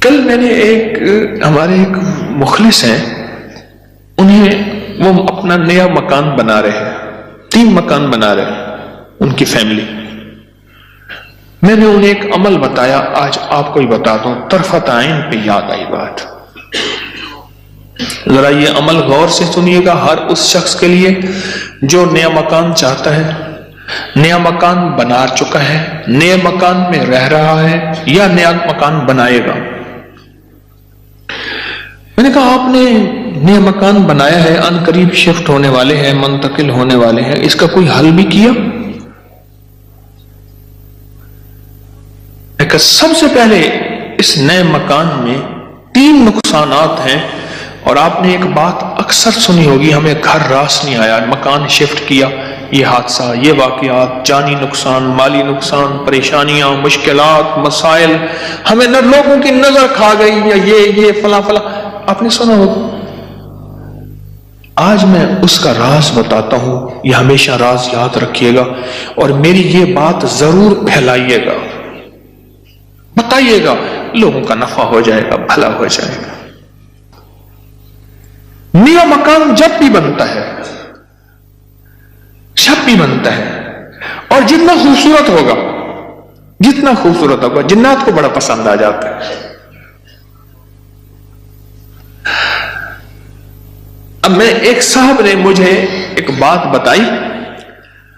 کل میں نے ہمارے ایک مخلص ہیں، وہ اپنا نیا مکان بنا رہے ہیں، 3 مکان بنا رہے ہیں ان کی فیملی. میں نے انہیں ایک عمل بتایا، آج آپ کو ہی بتا دوں، طرفت عین پہ یاد آئی بات. ذرا یہ عمل غور سے سنیے گا، ہر اس شخص کے لیے جو نیا مکان چاہتا ہے، نیا مکان بنا چکا ہے، نئے مکان میں رہ رہا ہے یا نیا مکان بنائے گا. میں نے کہا آپ نے نیا مکان بنایا ہے، ان قریب شفٹ ہونے والے ہیں، منتقل ہونے والے ہیں، اس کا کوئی حل بھی کیا؟ سب سے پہلے اس نئے مکان میں 3 نقصانات ہیں، اور آپ نے ایک بات اکثر سنی ہوگی، ہمیں گھر راس نہیں آیا، مکان شفٹ کیا، یہ حادثہ، یہ واقعات، جانی نقصان، مالی نقصان، پریشانیاں، مشکلات، مسائل، ہمیں لوگوں کی نظر کھا گئی، یا یہ فلاں فلاں، آپ نے سنا ہوگا. آج میں اس کا راز بتاتا ہوں، یہ ہمیشہ راز یاد رکھیے گا، اور میری یہ بات ضرور پھیلائیے گا، بتائیے گا، لوگوں کا نفع ہو جائے گا، بھلا ہو جائے گا. نیا مکان جب بھی بنتا ہے، اور جتنا خوبصورت ہوگا، جنات کو بڑا پسند آ جاتا ہے. اب میں ایک صاحب نے مجھے ایک بات بتائی،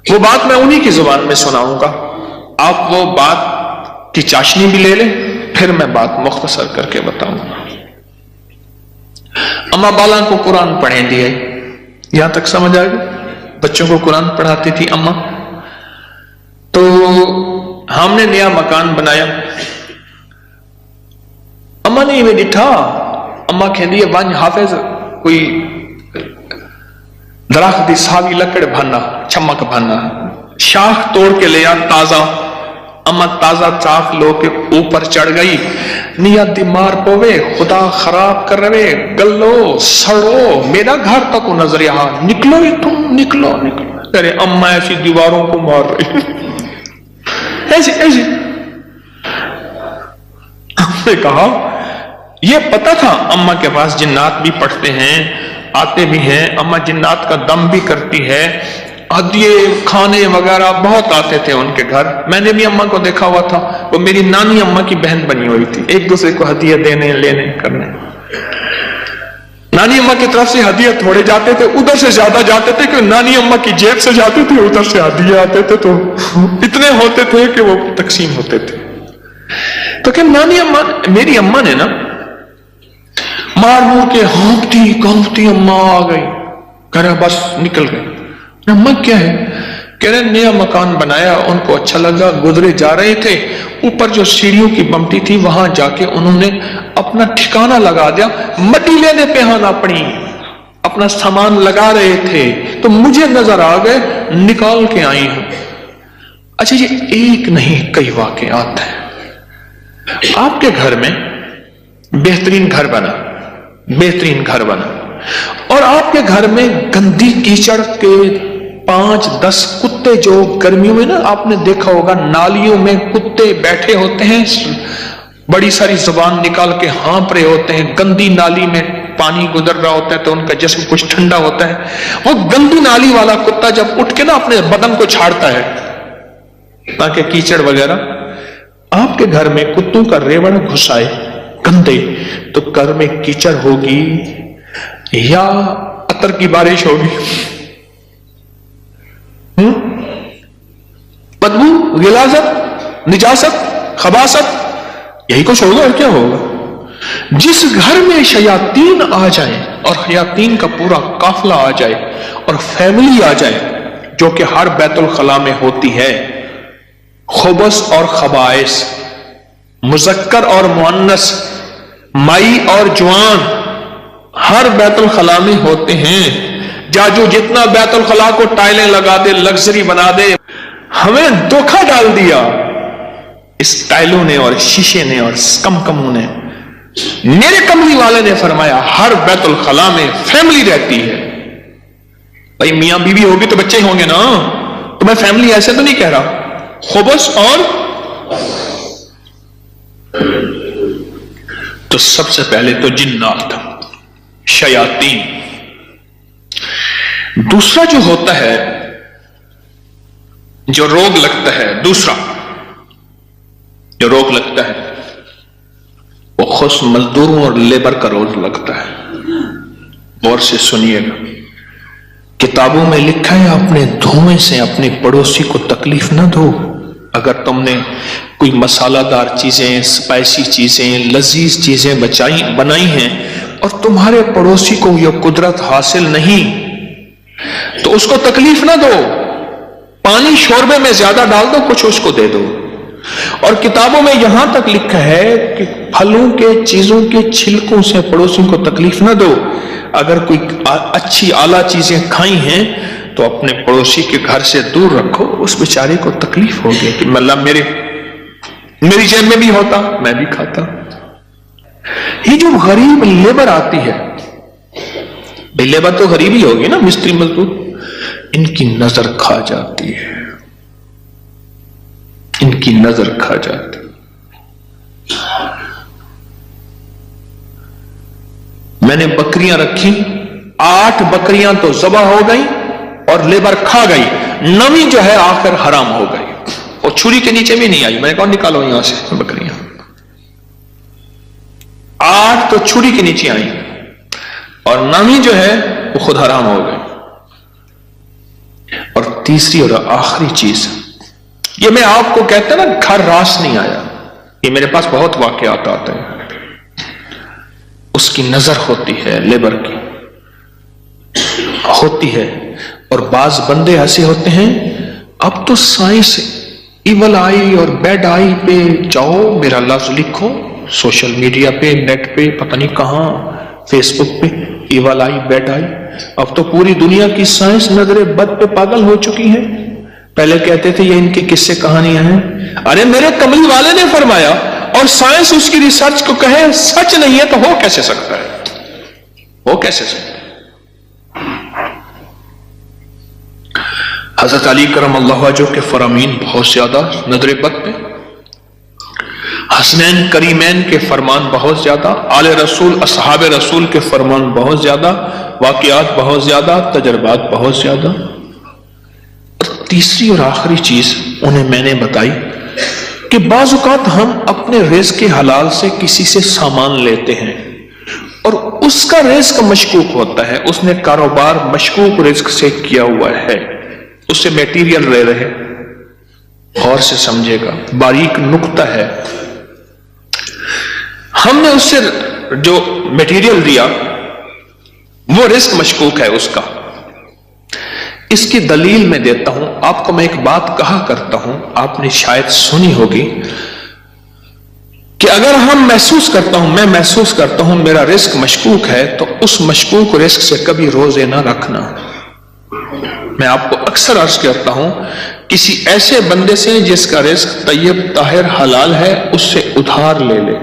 وہ بات میں انہی کی زبان میں سناؤں گا، آپ وہ بات کی چاشنی بھی لے لیں، پھر میں بات مختصر کر کے بتاؤں گا. اما بالا کو قرآن پڑھیں دیا، یہاں تک سمجھ آئے گا؟ بچوں کو قرآن پڑھاتی تھی اما. تو ہم نے نیا مکان بنایا، اما نے میں ڈٹھا، اما کہندی ہے ون حافظ کوئی درخت دی ساوی لکڑ بھانا، چمک بھانا، شاخ توڑ کے لیا تازہ. اما تازہ چاخ لو کے اوپر چڑھ گئی، نیت دی مار پوے، خدا خراب کر رہے، گلو سڑو، میرا گھر تک نظر یہاں، نکلو ہی تم، نکلو. ارے اما ایسی دیواروں کو مار رہی، ایسی. ہم نے کہا یہ پتا تھا اما کے پاس جنات بھی پڑھتے ہیں، آتے بھی ہیں، اما جنات کا دم بھی کرتی ہے، ہدیے کھانے وغیرہ بہت آتے تھے ان کے گھر. میں نے بھی اما کو دیکھا ہوا تھا، وہ میری نانی اما کی بہن بنی ہوئی تھی، ایک دوسرے کو ہدیے دینے لینے کرنے. نانی اما کی طرف سے ہدیے تھوڑے جاتے تھے، ادھر سے زیادہ جاتے تھے کہ نانی اما کی جیب سے جاتے تھے، ادھر سے ہدیے آتے تھے، تو اتنے ہوتے تھے کہ وہ تقسیم ہوتے تھے. تو کہ نانی اما، میری اما نے نا مار مور کے ہانپتی کانپتی اما آ گئی، کہہ رہا بس نکل گئی. اما کیا ہے؟ کہہ رہے نیا مکان بنایا، ان کو اچھا لگا، گزرے جا رہے تھے، اوپر جو سیڑھیوں کی بمٹی تھی وہاں جا کے انہوں نے اپنا ٹھکانہ لگا دیا، مٹی لینے پہ ہانا پڑی، اپنا سامان لگا رہے تھے تو مجھے نظر آ گئے، نکال کے آئی ہوں. اچھا یہ ایک نہیں کئی واقعات ہیں. آپ کے گھر میں بہترین گھر بنا، اور آپ کے گھر میں گندی کیچڑ کے 5-10 کتے، جو گرمیوں میں نا آپ نے دیکھا ہوگا نالیوں میں کتے بیٹھے ہوتے ہیں، بڑی ساری زبان نکال کے ہانپ رہے ہوتے ہیں، گندی نالی میں پانی گزر رہا ہوتا ہے تو ان کا جسم کچھ ٹھنڈا ہوتا ہے. وہ گندی نالی والا کتا جب اٹھ کے نا اپنے بدن کو چھاڑتا ہے تاکہ کیچڑ وغیرہ، آپ کے گھر میں کتوں کا ریوڑ گھس آئے گندے، تو گھر میں کیچڑ ہوگی یا عطر کی بارش ہوگی، بدبو، غلاظت، نجاست، خباثت، یہی کچھ ہوگا اور کیا ہوگا. جس گھر میں شیاطین آ جائیں اور شیاطین کا پورا قافلہ آ جائے اور فیملی آ جائے، جو کہ ہر بیت الخلاء میں ہوتی ہے، خبث اور خبائث، مذکر اور مؤنث، مائی اور جوان، ہر بیت الخلاء میں ہوتے ہیں. جو جتنا بیت الخلاء کو ٹائلیں لگا دے، لگژری بنا دے، ہمیں دھوکہ ڈال دیا اس ٹائلوں نے اور شیشے نے اور کموں نے. میرے کملی والے نے فرمایا ہر بیت الخلاء میں فیملی رہتی ہے. بھائی میاں بیوی ہوگی تو بچے ہوں گے نا، تو میں فیملی ایسے تو نہیں کہہ رہا. خبث اور تو سب سے پہلے تو جنات، شیاطین. دوسرا جو ہوتا ہے، جو روگ لگتا ہے، دوسرا جو روگ لگتا ہے وہ خود مزدوروں اور لیبر کا روگ لگتا ہے. غور سے سنیے گا، کتابوں میں لکھا ہے اپنے دھوئیں سے اپنے پڑوسی کو تکلیف نہ دو. اگر تم نے کوئی مسالہ دار چیزیں، اسپائسی چیزیں، لذیذ چیزیں بنائی ہیں اور تمہارے پڑوسی کو یہ قدرت حاصل نہیں تو اس کو تکلیف نہ دو. پانی شوربے میں زیادہ ڈال دو، کچھ اس کو دے دو. اور کتابوں میں یہاں تک لکھا ہے کہ پھلوں کے چیزوں کے چھلکوں سے پڑوسیوں کو تکلیف نہ دو. اگر کوئی اچھی اعلیٰ چیزیں کھائی ہیں تو اپنے پڑوسی کے گھر سے دور رکھو، اس بیچارے کو تکلیف ہوگی کہ اللہ میری جیب میں بھی ہوتا میں بھی کھاتا. یہ جو غریب لیبر آتی ہے، لیبر تو غریب ہی ہوگی نا، مستری مزدور، ان کی نظر کھا جاتی ہے، ان کی نظر کھا جاتی. میں نے بکریاں رکھی، 8 بکریاں تو ذبح ہو گئی اور لیبر کھا گئی، 9ویں جو ہے آخر حرام ہو گئی اور چھری کے نیچے بھی نہیں آئی. میں نے کہا نکالو یہاں سے بکریاں. 8 تو چھری کے نیچے آئی اور 9ویں جو ہے وہ خود حرام ہو گئی. اور تیسری اور آخری چیز، یہ میں آپ کو کہتا نا گھر راس نہیں آیا، یہ میرے پاس بہت واقعات آتے ہیں. اس کی نظر ہوتی ہے، لیبر کی ہوتی ہے. اور بعض بندے ایسے ہوتے ہیں، اب تو سائنس ایول آئی اور بیڈ آئی پہ جاؤ، میرا لفظ لکھو سوشل میڈیا پہ، نیٹ پہ، پتہ نہیں کہاں، فیس بک پہ، ایول آئی بیڈ آئی. اب تو پوری دنیا کی سائنس نظر بد پہ پاگل ہو چکی ہے. پہلے کہتے تھے یہ ان کی قصے کہانیاں ہیں. ارے میرے کملی والے نے فرمایا اور سائنس اس کی ریسرچ کو کہے سچ نہیں ہے تو ہو کیسے سکتا ہے؟ ہو کیسے سکتا ہے؟ حضرت علی کرم اللہ وجہہ کے فرامین بہت زیادہ نظر بد پہ، حسنین کریمین کے فرمان بہت زیادہ، آل رسول اصحاب رسول کے فرمان بہت زیادہ، واقعات بہت زیادہ، تجربات بہت زیادہ. اور تیسری اور آخری چیز انہیں میں نے بتائی کہ بعض اوقات ہم اپنے رزق حلال سے کسی سے سامان لیتے ہیں اور اس کا رزق مشکوک ہوتا ہے، اس نے کاروبار مشکوک رزق سے کیا ہوا ہے، اس سے میٹیریل لے رہے. غور سے سمجھے گا، باریک نقطہ ہے. ہم نے اس سے جو میٹیریل دیا وہ رزق مشکوک ہے اس کا. اس کی دلیل میں دیتا ہوں آپ کو. میں ایک بات کہا کرتا ہوں، آپ نے شاید سنی ہوگی کہ اگر ہم میں محسوس کرتا ہوں میرا رزق مشکوک ہے تو اس مشکوک رزق سے کبھی روزے نہ رکھنا. میں آپ کو اکثر عرض کرتا ہوں کسی ایسے بندے سے جس کا رزق طیب طاہر حلال ہے اس سے ادھار لے لے.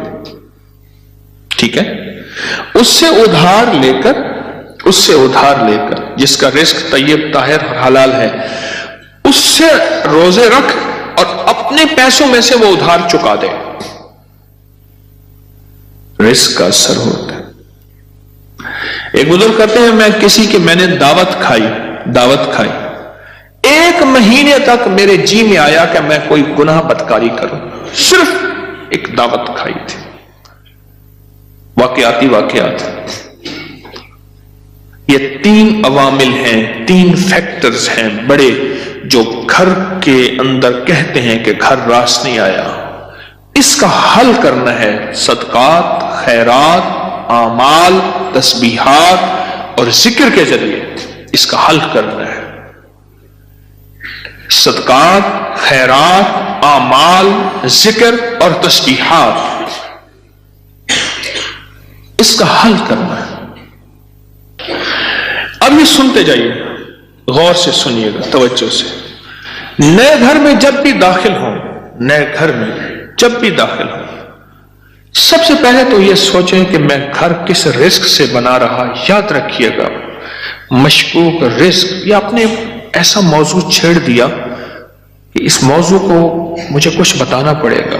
ٹھیک ہے، اس سے ادھار لے کر جس کا رزق طیب طاہر اور حلال ہے اس سے روزے رکھ اور اپنے پیسوں میں سے وہ ادھار چکا دے. رزق کا اثر ہوتا ہے. ایک بزرگ کہتے ہیں میں نے دعوت کھائی 1 مہینے تک میرے جی میں آیا کہ میں کوئی گناہ بدکاری کروں، صرف ایک دعوت کھائی تھی. واقعات یہ 3 عوامل ہیں، 3 فیکٹرز ہیں بڑے جو گھر کے اندر کہتے ہیں کہ گھر راس نہیں آیا. اس کا حل کرنا ہے صدقات، خیرات، اعمال، تسبیحات اور ذکر کے ذریعے. اس کا حل کرنا ہے صدقات، خیرات، اعمال، ذکر اور تسبیحات. اس کا حل کرنا ہے. اب یہ سنتے جائیے، غور سے سنیے گا، توجہ سے. نئے گھر میں جب بھی داخل ہوں سب سے پہلے تو یہ سوچیں کہ میں گھر کس رزق سے بنا رہا. یاد رکھیے گا مشکوک رزق، یا اپنے ایسا موضوع چھیڑ دیا کہ اس موضوع کو مجھے کچھ بتانا پڑے گا.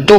2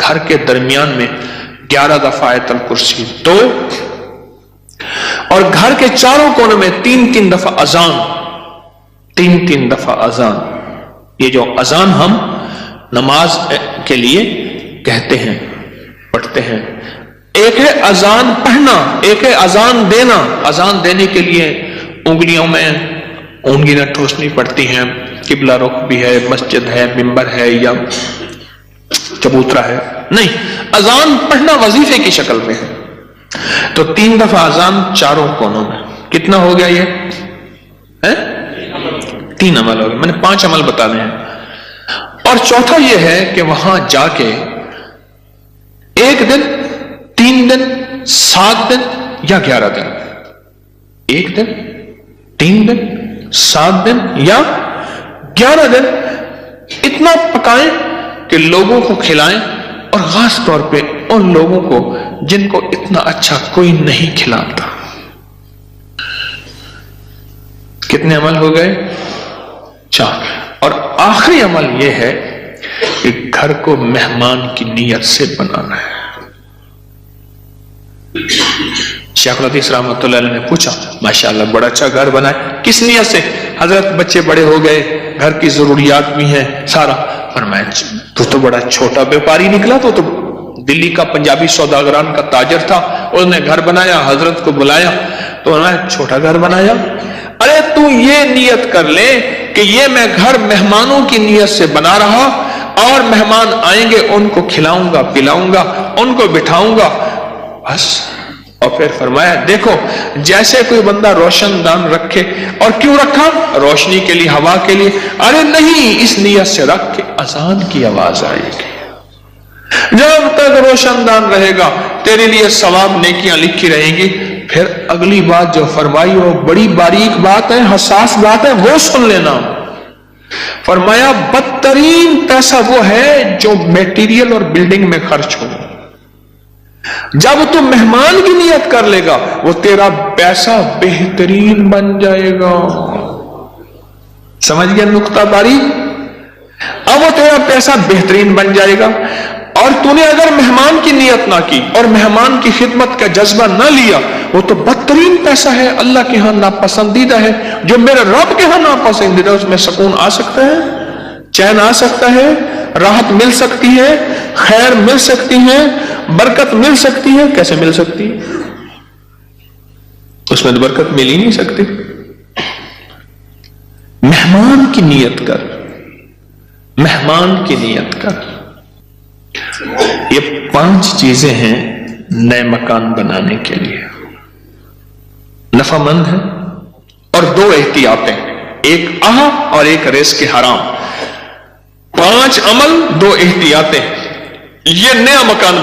گھر کے درمیان میں 11 دفعہ آیت الکرسی 2، اور گھر کے چاروں کونوں میں 3 دفعہ اذان، 3 دفعہ اذان۔ یہ جو اذان ہم نماز کے لیے کہتے ہیں، پڑھتے ہیں، ایک ہے اذان پڑھنا، ایک ہے اذان دینا۔ اذان دینے کے لیے انگلیوں میں اونگلیاں ٹھوسنی پڑتی ہیں، قبلہ رخ بھی ہے، مسجد ہے، ممبر ہے یا چبوترا ہے، نہیں، اذان پڑھنا وظیفے کی شکل میں ہے۔ تو 3 دفعہ اذان چاروں کونوں میں، کتنا ہو گیا یہ؟ 3 عمل ہو گئے، میں نے 5 عمل بتانے ہیں۔ اور چوتھا یہ ہے کہ وہاں جا کے 1 دن، 3 دن، 7 دن یا 11 دن، 1 دن، 3 دن، 7 دن یا 11 دن اتنا پکائیں کہ لوگوں کو کھلائیں، اور خاص طور پہ ان لوگوں کو جن کو اتنا اچھا کوئی نہیں کھلاتا۔ کتنے عمل ہو گئے؟ 4۔ اور آخری عمل یہ ہے کہ گھر کو مہمان کی نیت سے بنانا ہے۔ شیخ الحدیث رحمۃ اللہ علیہ نے پوچھا، ماشاءاللہ بڑا اچھا گھر بنا ہے، کس نیت سے؟ حضرت بچے بڑے ہو گئے، گھر کی ضروریات بھی ہیں سارا۔ فرمایا تو بڑا چھوٹا بیپاری نکلا، تو دلی کا پنجابی سوداگران کا تاجر تھا، اس نے گھر بنایا، حضرت کو بلایا تو انہوں نے چھوٹا گھر بنایا۔ ارے تو یہ نیت کر لے کہ یہ میں گھر مہمانوں کی نیت سے بنا رہا، اور مہمان آئیں گے ان کو کھلاؤں گا، پلاؤں گا، ان کو بٹھاؤں گا، بس۔ اور پھر فرمایا دیکھو جیسے کوئی بندہ روشن دان رکھے، اور کیوں رکھا؟ روشنی کے لیے، ہوا کے لیے؟ ارے نہیں، اس نیت سے رکھ کے اذان کی آواز آئے گی۔ جب تک روشن دان رہے گا تیرے لیے ثواب نیکیاں لکھی رہیں گی۔ پھر اگلی بات جو فرمائی وہ بڑی باریک بات ہے، حساس بات ہے، وہ سن لینا۔ فرمایا بدترین پیسہ وہ ہے جو میٹیریل اور بلڈنگ میں خرچ ہو۔ جب تو مہمان کی نیت کر لے گا وہ تیرا پیسہ بہترین بن جائے گا۔ سمجھ گیا نقطہ باری؟ اب وہ تیرا پیسہ بہترین بن جائے گا۔ اور تو نے اگر مہمان کی نیت نہ کی اور مہمان کی خدمت کا جذبہ نہ لیا، وہ تو بدترین پیسہ ہے، اللہ کے ہاں ناپسندیدہ ہے۔ جو میرے رب کے ہاں ناپسندیدہ ہے، اس میں سکون آ سکتا ہے، چین آ سکتا ہے، راحت مل سکتی ہے، خیر مل سکتی ہے، برکت مل سکتی ہے۔ کیسے مل سکتی ہے؟ اس میں تو برکت مل ہی نہیں سکتی۔ مہمان کی نیت کر، مہمان کی نیت کر۔ یہ 5 چیزیں ہیں نئے مکان بنانے کے لیے، نفع مند ہے، اور 2 احتیاطیں، ایک اور ایک رزق حرام۔ 5 عمل، 2 احتیاطیں، یہ نیا مکان